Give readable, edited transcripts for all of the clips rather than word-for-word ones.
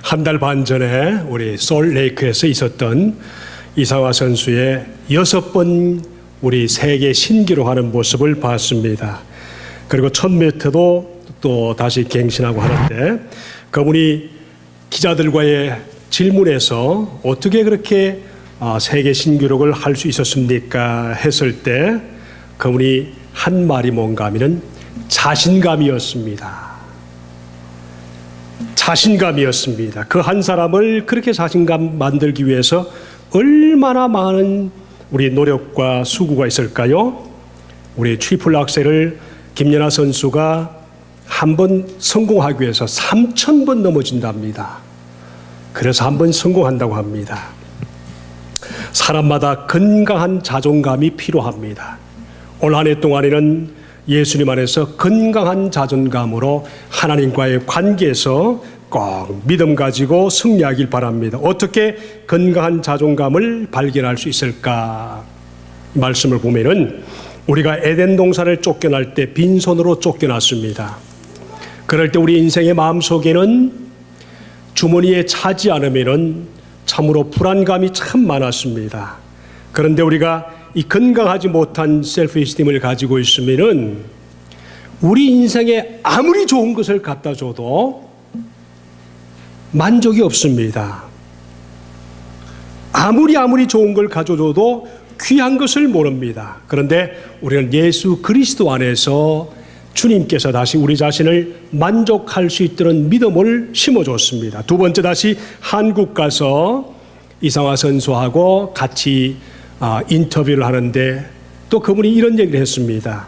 한 달 반 전에 우리 솔레이크에서 있었던 이상화 선수의 6번 우리 세계 신기록하는 모습을 봤습니다. 그리고 1000m도 또 다시 갱신하고 하는데 그분이 기자들과의 질문에서 어떻게 그렇게 세계 신기록을 할 수 있었습니까? 했을 때 그분이 한 말이 뭔가 하면은 자신감이었습니다. 자신감이었습니다. 그 한 사람을 그렇게 자신감 만들기 위해서 얼마나 많은 우리 노력과 수고가 있을까요? 우리 트리플 악셀을 김연아 선수가 한 번 성공하기 위해서 3000번 넘어진답니다. 그래서 한 번 성공한다고 합니다. 사람마다 건강한 자존감이 필요합니다. 올 한 해 동안에는 예수님 안에서 건강한 자존감으로 하나님과의 관계에서 꼭 믿음 가지고 승리하길 바랍니다. 어떻게 건강한 자존감을 발견할 수 있을까? 말씀을 보면은 우리가 에덴 동산을 쫓겨날 때 빈손으로 쫓겨났습니다. 그럴 때 우리 인생의 마음속에는 주머니에 차지 않으면은 참으로 불안감이 참 많았습니다. 그런데 우리가 이 건강하지 못한 셀프 이스팀을 가지고 있으면은 우리 인생에 아무리 좋은 것을 갖다 줘도 만족이 없습니다. 아무리 좋은 걸 가져줘도 귀한 것을 모릅니다. 그런데 우리는 예수 그리스도 안에서 주님께서 다시 우리 자신을 만족할 수 있도록 믿음을 심어줬습니다. 두 번째, 다시 한국 가서 이상화 선수하고 같이 인터뷰를 하는데 또 그분이 이런 얘기를 했습니다.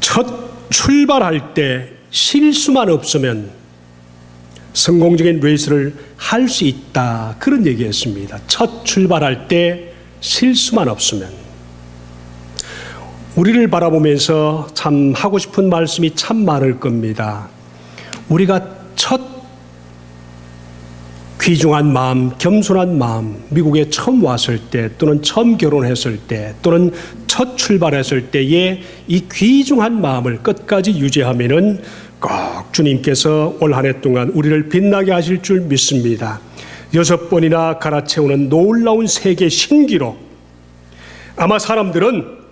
첫 출발할 때 실수만 없으면 성공적인 레이스를 할 수 있다, 그런 얘기했습니다. 첫 출발할 때 실수만 없으면. 우리를 바라보면서 참 하고 싶은 말씀이 참 많을 겁니다. 우리가 첫 귀중한 마음, 겸손한 마음, 미국에 처음 왔을 때 또는 처음 결혼했을 때 또는 첫 출발했을 때의 이 귀중한 마음을 끝까지 유지하면은 꼭 주님께서 올 한 해 동안 우리를 빛나게 하실 줄 믿습니다. 6번이나 갈아채우는 놀라운 세계 신기록. 아마 사람들은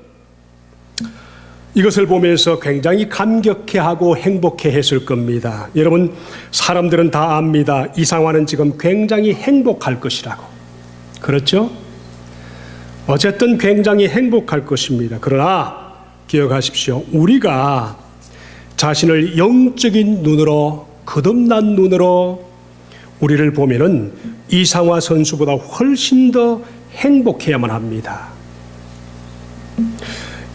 이것을 보면서 굉장히 감격해하고 행복해했을 겁니다. 여러분, 사람들은 다 압니다. 이상화는 지금 굉장히 행복할 것이라고. 그렇죠? 어쨌든 굉장히 행복할 것입니다. 그러나 기억하십시오. 우리가 자신을 영적인 눈으로, 거듭난 눈으로 우리를 보면은 이상화 선수보다 훨씬 더 행복해야만 합니다.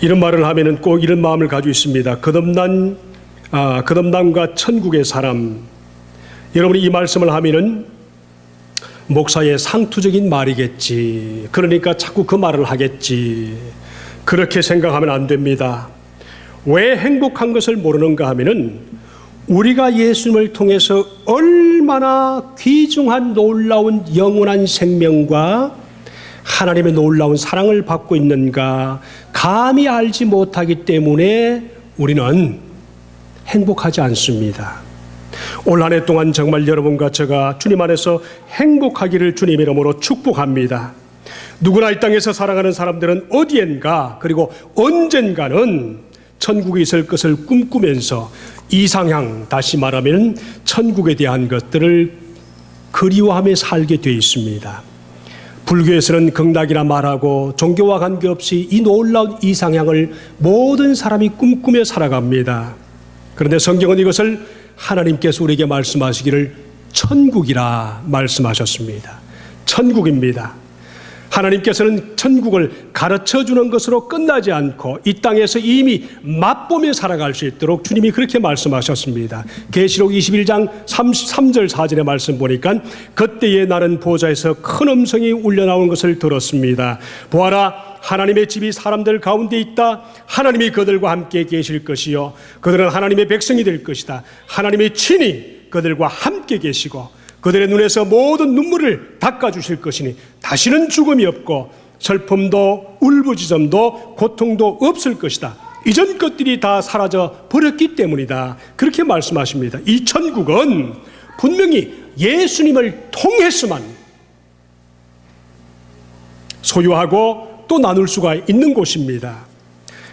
이런 말을 하면은 꼭 이런 마음을 가지고 있습니다. 거듭남과 천국의 사람. 여러분이 이 말씀을 하면은 목사의 상투적인 말이겠지. 그러니까 자꾸 그 말을 하겠지. 그렇게 생각하면 안 됩니다. 왜 행복한 것을 모르는가 하면은 우리가 예수님을 통해서 얼마나 귀중한 놀라운 영원한 생명과 하나님의 놀라운 사랑을 받고 있는가 감히 알지 못하기 때문에 우리는 행복하지 않습니다. 올 한 해 동안 정말 여러분과 제가 주님 안에서 행복하기를 주님 이름으로 축복합니다. 누구나 이 땅에서 살아가는 사람들은 어디엔가 그리고 언젠가는 천국에 있을 것을 꿈꾸면서 이상향, 다시 말하면 천국에 대한 것들을 그리워하며 살게 되어 있습니다. 불교에서는 극락이라 말하고 종교와 관계없이 이 놀라운 이상향을 모든 사람이 꿈꾸며 살아갑니다. 그런데 성경은 이것을 하나님께서 우리에게 말씀하시기를 천국이라 말씀하셨습니다. 천국입니다. 하나님께서는 천국을 가르쳐주는 것으로 끝나지 않고 이 땅에서 이미 맛보며 살아갈 수 있도록 주님이 그렇게 말씀하셨습니다. 계시록 21장 33절 4절의 말씀 보니까 그때에 나는 보좌에서 큰 음성이 울려나오는 것을 들었습니다. 보아라, 하나님의 집이 사람들 가운데 있다. 하나님이 그들과 함께 계실 것이요 그들은 하나님의 백성이 될 것이다. 하나님의 친히 그들과 함께 계시고 그들의 눈에서 모든 눈물을 닦아주실 것이니 다시는 죽음이 없고 슬픔도 울부짖음도 고통도 없을 것이다. 이전 것들이 다 사라져 버렸기 때문이다. 그렇게 말씀하십니다. 이 천국은 분명히 예수님을 통해서만 소유하고 또 나눌 수가 있는 곳입니다.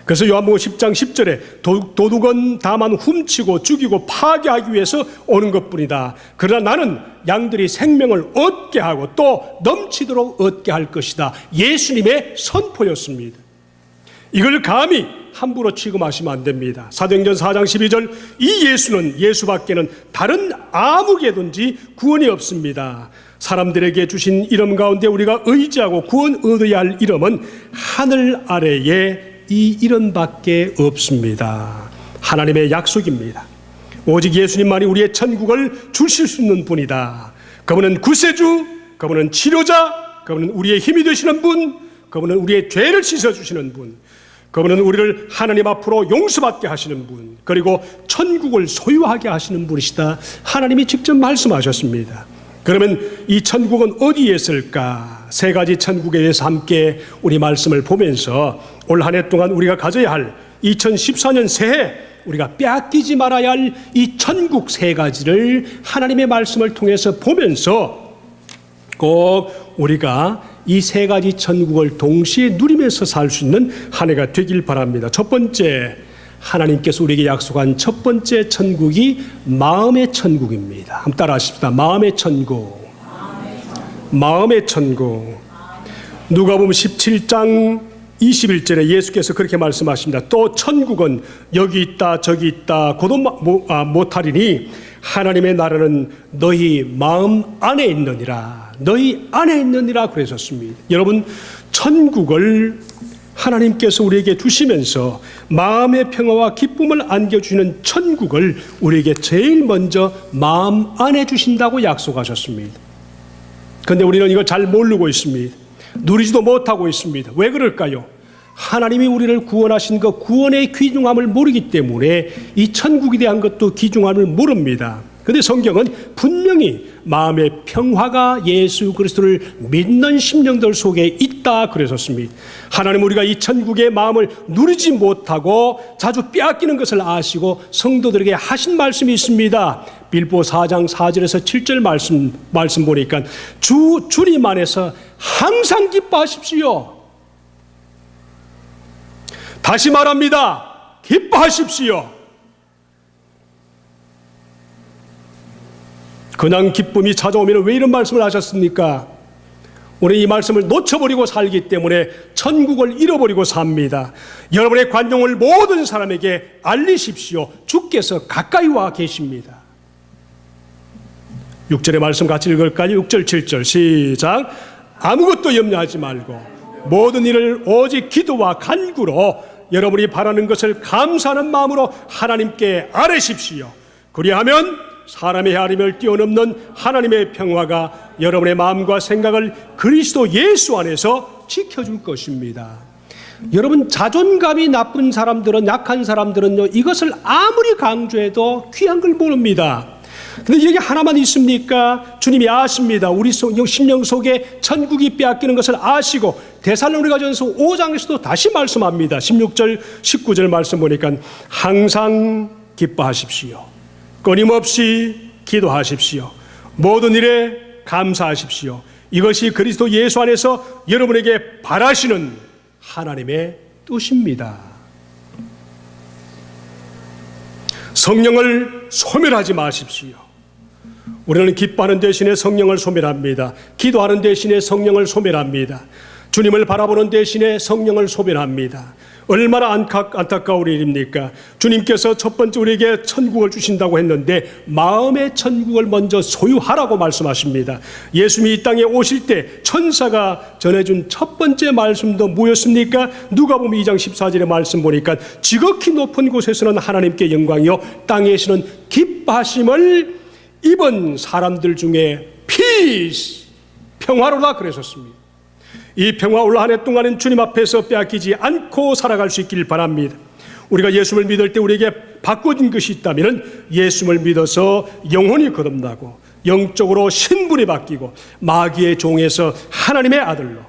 그래서 요한복음 10장 10절에 도둑은 다만 훔치고 죽이고 파괴하기 위해서 오는 것뿐이다. 그러나 나는 양들이 생명을 얻게 하고 또 넘치도록 얻게 할 것이다. 예수님의 선포였습니다. 이걸 감히 함부로 취급하시면 안 됩니다. 사도행전 4장 12절 이 예수는 예수밖에는 다른 아무개든지 구원이 없습니다. 사람들에게 주신 이름 가운데 우리가 의지하고 구원 얻어야 할 이름은 하늘 아래에 이 이름밖에 없습니다. 하나님의 약속입니다. 오직 예수님만이 우리의 천국을 주실 수 있는 분이다. 그분은 구세주, 그분은 치료자, 그분은 우리의 힘이 되시는 분, 그분은 우리의 죄를 씻어주시는 분, 그분은 우리를 하나님 앞으로 용서받게 하시는 분, 그리고 천국을 소유하게 하시는 분이시다. 하나님이 직접 말씀하셨습니다. 그러면 이 천국은 어디에 있을까? 세 가지 천국에 대해서 함께 우리 말씀을 보면서 올 한 해 동안 우리가 가져야 할 2014년 새해 우리가 빼앗기지 말아야 할 이 천국 세 가지를 하나님의 말씀을 통해서 보면서 꼭 우리가 이 세 가지 천국을 동시에 누리면서 살 수 있는 한 해가 되길 바랍니다. 첫 번째, 하나님께서 우리에게 약속한 첫 번째 천국이 마음의 천국입니다. 한번 따라 하십시다. 마음의 천국. 마음의 천국. 누가복음 17장 21절에 예수께서 그렇게 말씀하십니다. 또 천국은 여기 있다 저기 있다 고도 못하리니 하나님의 나라는 너희 마음 안에 있느니라. 너희 안에 있느니라 그러셨습니다. 여러분, 천국을 하나님께서 우리에게 주시면서 마음의 평화와 기쁨을 안겨주시는 천국을 우리에게 제일 먼저 마음 안에 주신다고 약속하셨습니다. 그런데 우리는 이걸 잘 모르고 있습니다. 누리지도 못하고 있습니다. 왜 그럴까요? 하나님이 우리를 구원하신 그 구원의 귀중함을 모르기 때문에 이 천국에 대한 것도 귀중함을 모릅니다. 그런데 성경은 분명히 마음의 평화가 예수 그리스도를 믿는 심령들 속에 있다 그러셨습니다. 하나님 우리가 이 천국의 마음을 누리지 못하고 자주 빼앗기는 것을 아시고 성도들에게 하신 말씀이 있습니다. 빌보 4장 4절에서 7절 말씀 보니까 주님 안에서 항상 기뻐하십시오. 다시 말합니다. 기뻐하십시오. 그냥 기쁨이 찾아오면 왜 이런 말씀을 하셨습니까? 우리 이 말씀을 놓쳐버리고 살기 때문에 천국을 잃어버리고 삽니다. 여러분의 관용을 모든 사람에게 알리십시오. 주께서 가까이 와 계십니다. 6절의 말씀 같이 읽을까요? 6절 7절 시작. 아무것도 염려하지 말고 모든 일을 오직 기도와 간구로 여러분이 바라는 것을 감사하는 마음으로 하나님께 아뢰십시오. 그리하면 사람의 헤아림을 뛰어넘는 하나님의 평화가 여러분의 마음과 생각을 그리스도 예수 안에서 지켜줄 것입니다. 여러분, 자존감이 나쁜 사람들은, 약한 사람들은요, 이것을 아무리 강조해도 귀한 걸 모릅니다. 그런데 여기 하나만 있습니까? 주님이 아십니다. 우리 심령 속에 천국이 빼앗기는 것을 아시고 데살로니가전서 5장에서도 다시 말씀합니다. 16절 19절 말씀 보니까 항상 기뻐하십시오. 끊임없이 기도하십시오. 모든 일에 감사하십시오. 이것이 그리스도 예수 안에서 여러분에게 바라시는 하나님의 뜻입니다. 성령을 소멸하지 마십시오. 우리는 기뻐하는 대신에 성령을 소멸합니다. 기도하는 대신에 성령을 소멸합니다. 주님을 바라보는 대신에 성령을 소멸합니다. 얼마나 안타까운 일입니까? 주님께서 첫 번째 우리에게 천국을 주신다고 했는데 마음의 천국을 먼저 소유하라고 말씀하십니다. 예수님이 이 땅에 오실 때 천사가 전해준 첫 번째 말씀도 뭐였습니까? 누가복음 2장 14절의 말씀 보니까 지극히 높은 곳에서는 하나님께 영광이요 땅에서는 기뻐하심을 입은 사람들 중에 피스 평화로다 그러셨습니다. 이 평화 올 한 해 동안은 주님 앞에서 빼앗기지 않고 살아갈 수 있기를 바랍니다. 우리가 예수를 믿을 때 우리에게 바꿔진 것이 있다면 예수를 믿어서 영혼이 거듭나고 영적으로 신분이 바뀌고 마귀의 종에서 하나님의 아들로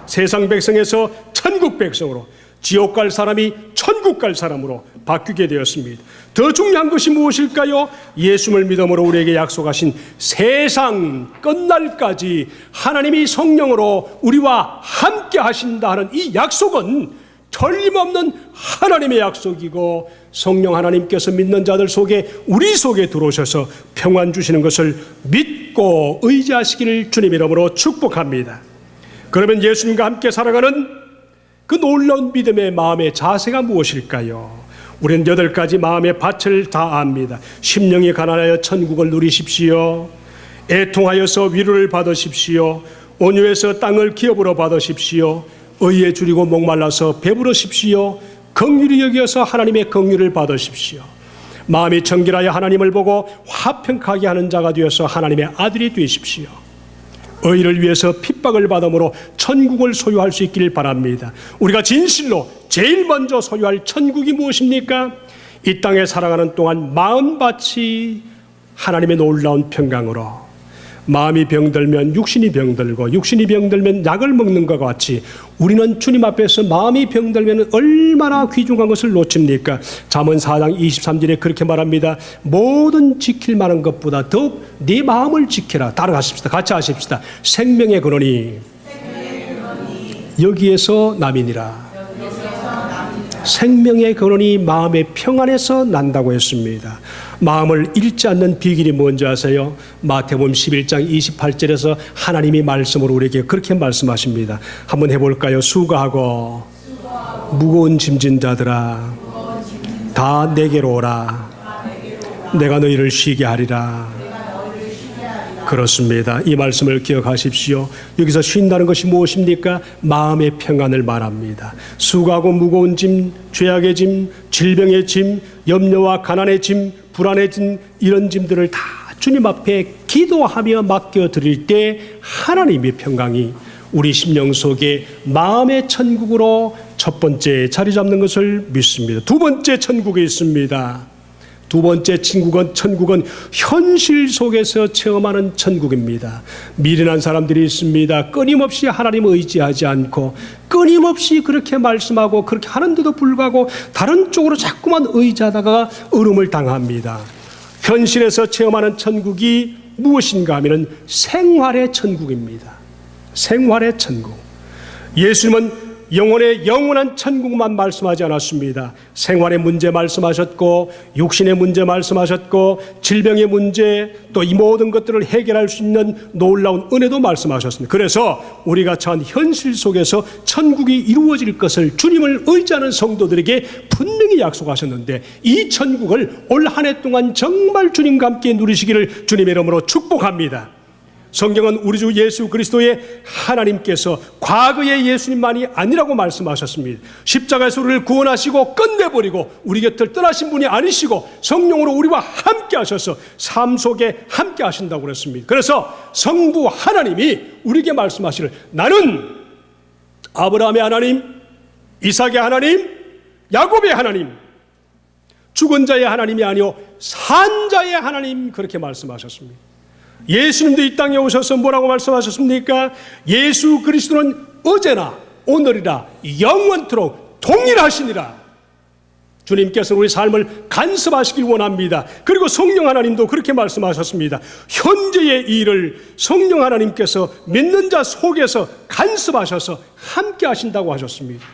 세상 백성에서 천국 백성으로 지옥 갈 사람이 천국 천국 갈 사람으로 바뀌게 되었습니다. 더 중요한 것이 무엇일까요? 예수를 믿음으로 우리에게 약속하신 세상 끝날까지 하나님이 성령으로 우리와 함께 하신다 하는 이 약속은 틀림없는 하나님의 약속이고, 성령 하나님께서 믿는 자들 속에, 우리 속에 들어오셔서 평안 주시는 것을 믿고 의지하시기를 주님 이름으로 축복합니다. 그러면 예수님과 함께 살아가는 그 놀라운 믿음의 마음의 자세가 무엇일까요? 우리는 8가지 마음의 밭을 다 압니다. 심령이 가난하여 천국을 누리십시오. 애통하여서 위로를 받으십시오. 온유해서 땅을 기업으로 받으십시오. 의에 줄이고 목말라서 배부르십시오. 긍휼히 여기어서 하나님의 긍휼을 받으십시오. 마음이 정결하여 하나님을 보고 화평하게 하는 자가 되어서 하나님의 아들이 되십시오. 의를 위해서 핍박을 받음으로 천국을 소유할 수 있기를 바랍니다. 우리가 진실로 제일 먼저 소유할 천국이 무엇입니까? 이 땅에 살아가는 동안 마음밭이 하나님의 놀라운 평강으로, 마음이 병들면 육신이 병들고 육신이 병들면 약을 먹는 것과 같이 우리는 주님 앞에서 마음이 병들면 얼마나 귀중한 것을 놓칩니까? 잠언 4장 23절에 그렇게 말합니다. 모든 지킬 만한 것보다 더욱 네 마음을 지켜라. 따라가십시다. 같이 하십시다. 생명의 근원이 여기에서 남이니라. 생명의 근원이 마음의 평안에서 난다고 했습니다. 마음을 잃지 않는 비결이 뭔지 아세요? 마태복음 11장 28절에서 하나님이 말씀으로 우리에게 그렇게 말씀하십니다. 한번 해볼까요? 수고하고 무거운 짐진 자들아 다 내게로 오라. 내가 너희를 쉬게 하리라. 그렇습니다. 이 말씀을 기억하십시오. 여기서 쉰다는 것이 무엇입니까? 마음의 평안을 말합니다. 수고하고 무거운 짐, 죄악의 짐, 질병의 짐, 염려와 가난의 짐, 불안의 짐, 이런 짐들을 다 주님 앞에 기도하며 맡겨드릴 때 하나님의 평강이 우리 심령 속에 마음의 천국으로 첫 번째 자리 잡는 것을 믿습니다. 두 번째 천국이 있습니다. 두 번째 천국은 현실 속에서 체험하는 천국입니다. 미련한 사람들이 있습니다. 끊임없이 하나님을 의지하지 않고 끊임없이 그렇게 말씀하고 그렇게 하는데도 불구하고 다른 쪽으로 자꾸만 의지하다가 얼음을 당합니다. 현실에서 체험하는 천국이 무엇인가 하면 생활의 천국입니다. 생활의 천국. 예수님은 영혼의 영원한 천국만 말씀하지 않았습니다. 생활의 문제 말씀하셨고, 육신의 문제 말씀하셨고, 질병의 문제, 또 이 모든 것들을 해결할 수 있는 놀라운 은혜도 말씀하셨습니다. 그래서 우리가 처한 현실 속에서 천국이 이루어질 것을 주님을 의지하는 성도들에게 분명히 약속하셨는데, 이 천국을 올 한 해 동안 정말 주님과 함께 누리시기를 주님의 이름으로 축복합니다. 성경은 우리 주 예수 그리스도의 하나님께서 과거의 예수님만이 아니라고 말씀하셨습니다. 십자가에서 우리를 구원하시고 끝내버리고 우리 곁을 떠나신 분이 아니시고 성령으로 우리와 함께 하셔서 삶 속에 함께 하신다고 그랬습니다. 그래서 성부 하나님이 우리에게 말씀하시를, 나는 아브라함의 하나님, 이삭의 하나님, 야곱의 하나님, 죽은 자의 하나님이 아니요 산 자의 하나님, 그렇게 말씀하셨습니다. 예수님도 이 땅에 오셔서 뭐라고 말씀하셨습니까? 예수 그리스도는 어제나 오늘이라 영원토록 동일하시니라. 주님께서 우리 삶을 간섭하시길 원합니다. 그리고 성령 하나님도 그렇게 말씀하셨습니다. 현재의 일을 성령 하나님께서 믿는 자 속에서 간섭하셔서 함께 하신다고 하셨습니다.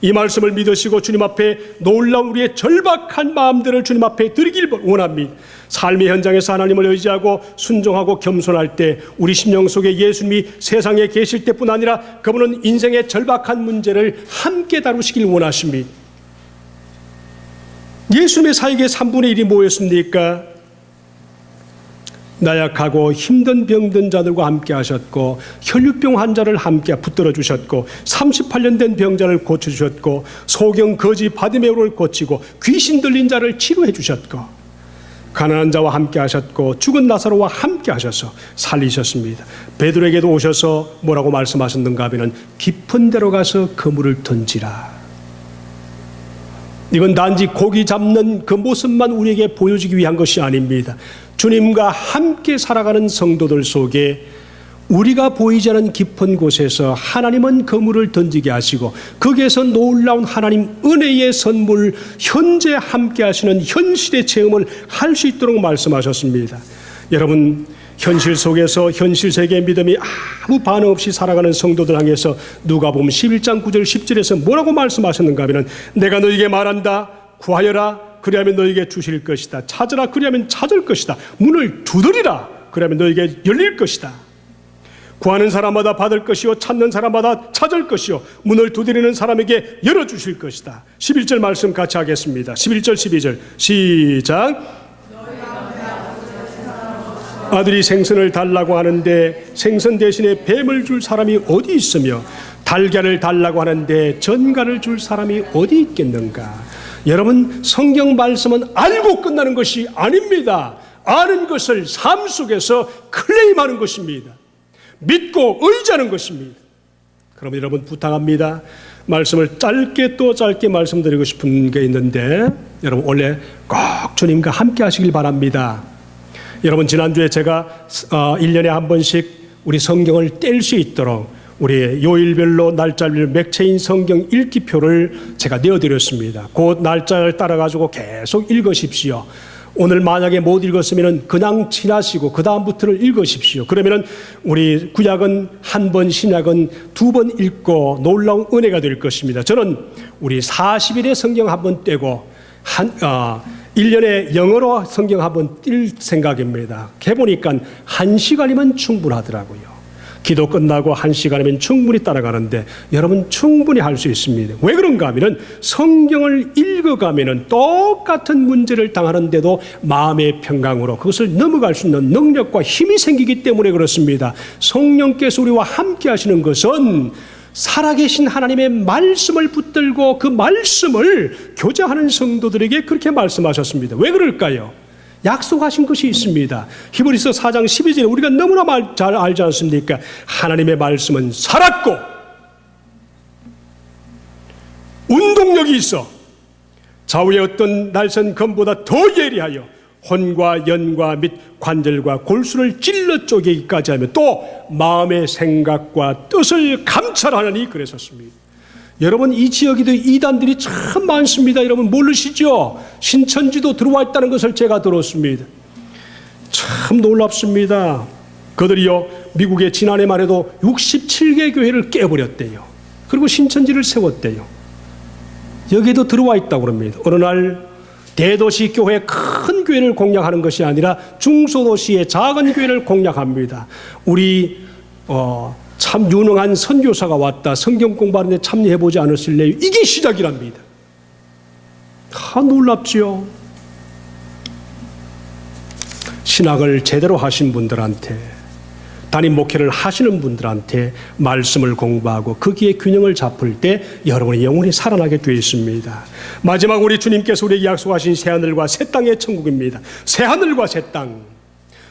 이 말씀을 믿으시고 주님 앞에 놀라운 우리의 절박한 마음들을 주님 앞에 드리길 원합니다. 삶의 현장에서 하나님을 의지하고 순종하고 겸손할 때 우리 심령 속에 예수님이 세상에 계실 때뿐 아니라 그분은 인생의 절박한 문제를 함께 다루시길 원하십니다. 예수님의 사역의 3분의 1이 뭐였습니까? 나약하고 힘든 병든 자들과 함께 하셨고, 혈류병 환자를 함께 붙들어 주셨고, 38년 된 병자를 고쳐주셨고, 소경 거지 바디메오를 고치고, 귀신 들린 자를 치료해 주셨고, 가난한 자와 함께 하셨고, 죽은 나사로와 함께 하셔서 살리셨습니다. 베드로에게도 오셔서 뭐라고 말씀하셨는가 하면 깊은 데로 가서 그물을 던지라. 이건 단지 고기 잡는 그 모습만 우리에게 보여주기 위한 것이 아닙니다. 주님과 함께 살아가는 성도들 속에 우리가 보이지 않는 깊은 곳에서 하나님은 그물을 던지게 하시고 거기에서 놀라운 하나님 은혜의 선물, 현재 함께 하시는 현실의 체험을 할 수 있도록 말씀하셨습니다. 여러분, 현실 속에서 현실 세계의 믿음이 아무 반응 없이 살아가는 성도들 향해서 누가복음 11장 9절 10절에서 뭐라고 말씀하셨는가 하면, 내가 너에게 말한다, 구하여라 그리하면 너에게 주실 것이다, 찾으라 그리하면 찾을 것이다, 문을 두드리라 그리하면 너에게 열릴 것이다. 구하는 사람마다 받을 것이요 찾는 사람마다 찾을 것이요 문을 두드리는 사람에게 열어주실 것이다. 11절 말씀 같이 하겠습니다. 11절 12절 시작. 아들이 생선을 달라고 하는데 생선 대신에 뱀을 줄 사람이 어디 있으며 달걀을 달라고 하는데 전갈을 줄 사람이 어디 있겠는가. 여러분, 성경 말씀은 알고 끝나는 것이 아닙니다. 아는 것을 삶 속에서 클레임하는 것입니다. 믿고 의지하는 것입니다. 그럼 여러분, 부탁합니다. 말씀을 짧게 또 짧게 말씀드리고 싶은 게 있는데, 여러분 원래 꼭 주님과 함께 하시길 바랍니다. 여러분, 지난주에 제가 1년에 한 번씩 우리 성경을 뗄 수 있도록 우리 요일별로 날짜별 맥체인 성경 읽기표를 제가 내어드렸습니다. 그 날짜를 따라가지고 계속 읽으십시오. 오늘 만약에 못 읽었으면 그냥 지나시고 그 다음부터를 읽으십시오. 그러면 우리 구약은 한 번, 신약은 2번 읽고 놀라운 은혜가 될 것입니다. 저는 우리 40일의 성경 한 번 떼고 1년에 영어로 성경 한 번 뛸 생각입니다. 해보니까 1시간이면 충분하더라고요. 기도 끝나고 1시간이면 충분히 따라가는데 여러분, 충분히 할 수 있습니다. 왜 그런가 하면 성경을 읽어가면 똑같은 문제를 당하는데도 마음의 평강으로 그것을 넘어갈 수 있는 능력과 힘이 생기기 때문에 그렇습니다. 성령께서 우리와 함께 하시는 것은 살아계신 하나님의 말씀을 붙들고 그 말씀을 교제하는 성도들에게 그렇게 말씀하셨습니다. 왜 그럴까요? 약속하신 것이 있습니다. 히브리서 4장 12절에 우리가 너무나 잘 알지 않습니까? 하나님의 말씀은 살았고 운동력이 있어 좌우의 어떤 날선 검보다 더 예리하여 혼과 연과 및 관절과 골수를 찔러 쪼개기까지 하며 또 마음의 생각과 뜻을 감찰하느니 그랬었습니다. 여러분, 이 지역에도 이단들이 참 많습니다. 여러분 모르시죠? 신천지도 들어와 있다는 것을 제가 들었습니다. 참 놀랍습니다. 그들이요, 미국에 지난해만 해도 67개 교회를 깨버렸대요. 그리고 신천지를 세웠대요. 여기에도 들어와 있다고 합니다. 어느 날 대도시 교회 큰 교회를 공략하는 것이 아니라 중소도시의 작은 교회를 공략합니다. 우리 참 유능한 선교사가 왔다. 성경 공부하는 데 참여해보지 않으실래요? 이게 시작이랍니다. 놀랍지요. 신학을 제대로 하신 분들한테, 담임 목회를 하시는 분들한테 말씀을 공부하고 거기에 균형을 잡을 때 여러분의 영혼이 살아나게 되어 있습니다. 마지막 우리 주님께서 우리에게 약속하신 새하늘과 새 땅의 천국입니다. 새하늘과 새 땅,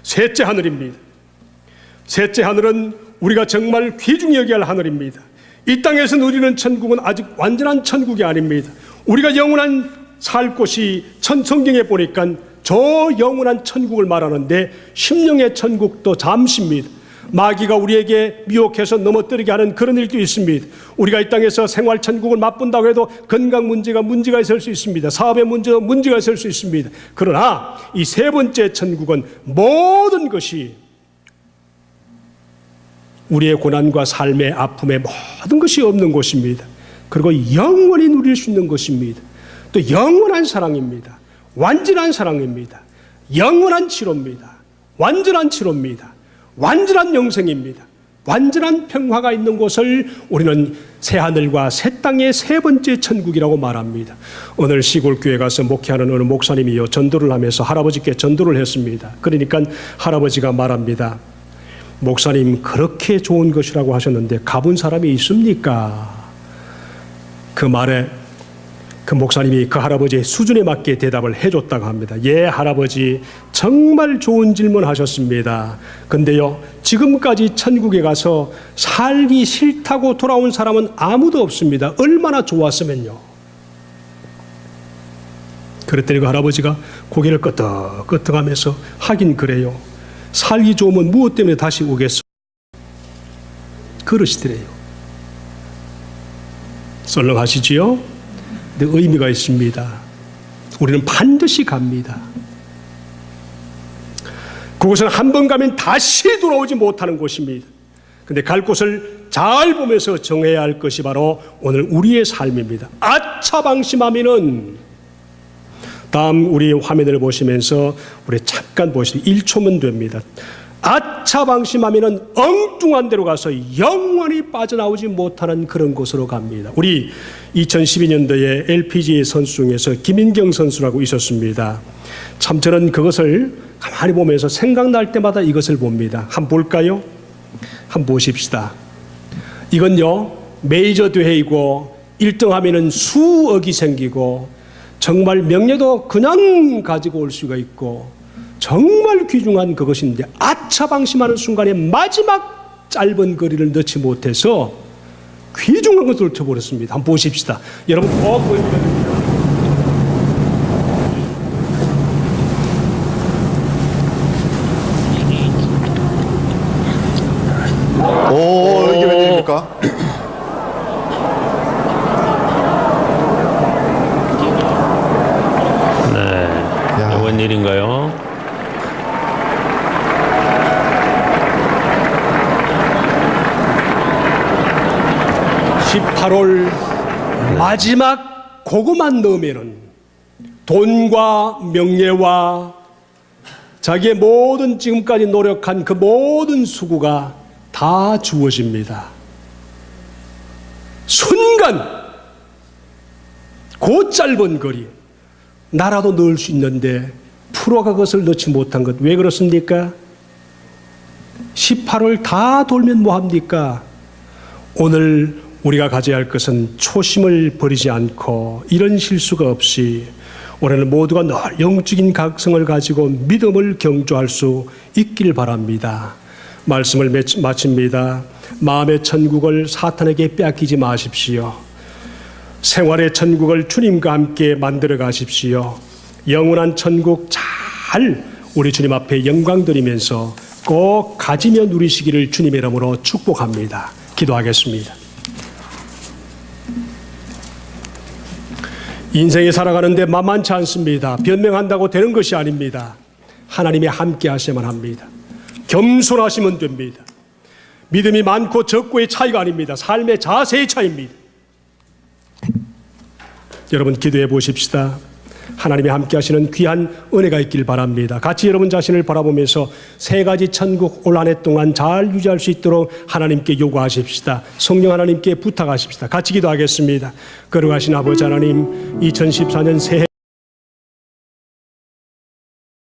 셋째 하늘입니다. 셋째 하늘은 우리가 정말 귀중히 여겨야 할 하늘입니다. 이 땅에서 누리는 천국은 아직 완전한 천국이 아닙니다. 우리가 영원한 살 곳이 성경에 보니까 저 영원한 천국을 말하는데 심령의 천국도 잠시입니다. 마귀가 우리에게 미혹해서 넘어뜨리게 하는 그런 일도 있습니다. 우리가 이 땅에서 생활 천국을 맛본다고 해도 건강 문제가 있을 수 있습니다. 사업의 문제가 있을 수 있습니다. 그러나 이 세 번째 천국은 모든 것이 우리의 고난과 삶의 아픔에 모든 것이 없는 곳입니다. 그리고 영원히 누릴 수 있는 것입니다. 또 영원한 사랑입니다. 완전한 사랑입니다. 영원한 치료입니다. 완전한 치료입니다. 완전한 영생입니다. 완전한 평화가 있는 곳을 우리는 새하늘과 새 땅의 세 번째 천국이라고 말합니다. 오늘 시골교회 가서 목회하는 어느 목사님이요, 전도를 하면서 할아버지께 전도를 했습니다. 그러니까 할아버지가 말합니다. 목사님, 그렇게 좋은 것이라고 하셨는데 가본 사람이 있습니까? 그 말에 그 목사님이 그 할아버지의 수준에 맞게 대답을 해줬다고 합니다. 예, 할아버지, 정말 좋은 질문 하셨습니다. 근데요, 지금까지 천국에 가서 살기 싫다고 돌아온 사람은 아무도 없습니다. 얼마나 좋았으면요. 그랬더니 그 할아버지가 고개를 끄덕끄덕하면서 하긴 그래요. 살기 좋으면 무엇 때문에 다시 오겠어? 그릇이더래요. 썰렁하시지요? 근데 의미가 있습니다. 우리는 반드시 갑니다. 그곳은 한 번 가면 다시 돌아오지 못하는 곳입니다. 근데 갈 곳을 잘 보면서 정해야 할 것이 바로 오늘 우리의 삶입니다. 아차방심하면은, 다음 우리 화면을 보시면서 우리 잠깐 보시면 1초면 됩니다. 아차방심하면은 엉뚱한 데로 가서 영원히 빠져나오지 못하는 그런 곳으로 갑니다. 우리 2012년도에 LPGA 선수 중에서 김인경 선수라고 있었습니다. 참 저는 그것을 가만히 보면서 생각날 때마다 이것을 봅니다. 한번 볼까요? 한번 보십시다. 이건요, 메이저 대회이고 1등 하면은 수억이 생기고 정말 명예도 그냥 가지고 올 수가 있고 정말 귀중한 그것인데, 아차방심하는 순간에 마지막 짧은 거리를 넣지 못해서 귀중한 것을 놓쳐버렸습니다. 한번 보십시다. 여러분 꼭 보여드려야 됩니다. 오, 이게 웬일입니까? 네, 웬일인가요? (18홀) 마지막 그것만 넣으면은 돈과 명예와 자기의 모든 지금까지 노력한 그 모든 수고가 다 주어집니다. 순간, 그 짧은 거리 나라도 넣을 수 있는데 프로가 그것을 넣지 못한 것, 왜 그렇습니까? 18홀 다 돌면 뭐합니까? 오늘 우리가 가져야 할 것은 초심을 버리지 않고 이런 실수가 없이 올해는 모두가 늘 영적인 각성을 가지고 믿음을 경주할 수 있길 바랍니다. 말씀을 마칩니다. 마음의 천국을 사탄에게 빼앗기지 마십시오. 생활의 천국을 주님과 함께 만들어 가십시오. 영원한 천국 잘 우리 주님 앞에 영광 드리면서 꼭 가지며 누리시기를 주님의 이름으로 축복합니다. 기도하겠습니다. 인생에 살아가는데 만만치 않습니다. 변명한다고 되는 것이 아닙니다. 하나님이 함께 하셔야만 합니다. 겸손하시면 됩니다. 믿음이 많고 적고의 차이가 아닙니다. 삶의 자세의 차이입니다. 여러분 기도해 보십시다. 하나님이 함께 하시는 귀한 은혜가 있길 바랍니다. 같이 여러분 자신을 바라보면서 세 가지 천국 올 한 해 동안 잘 유지할 수 있도록 하나님께 요구하십시다. 성령 하나님께 부탁하십시다. 같이 기도하겠습니다. 거룩하신 아버지 하나님, 2014년 새해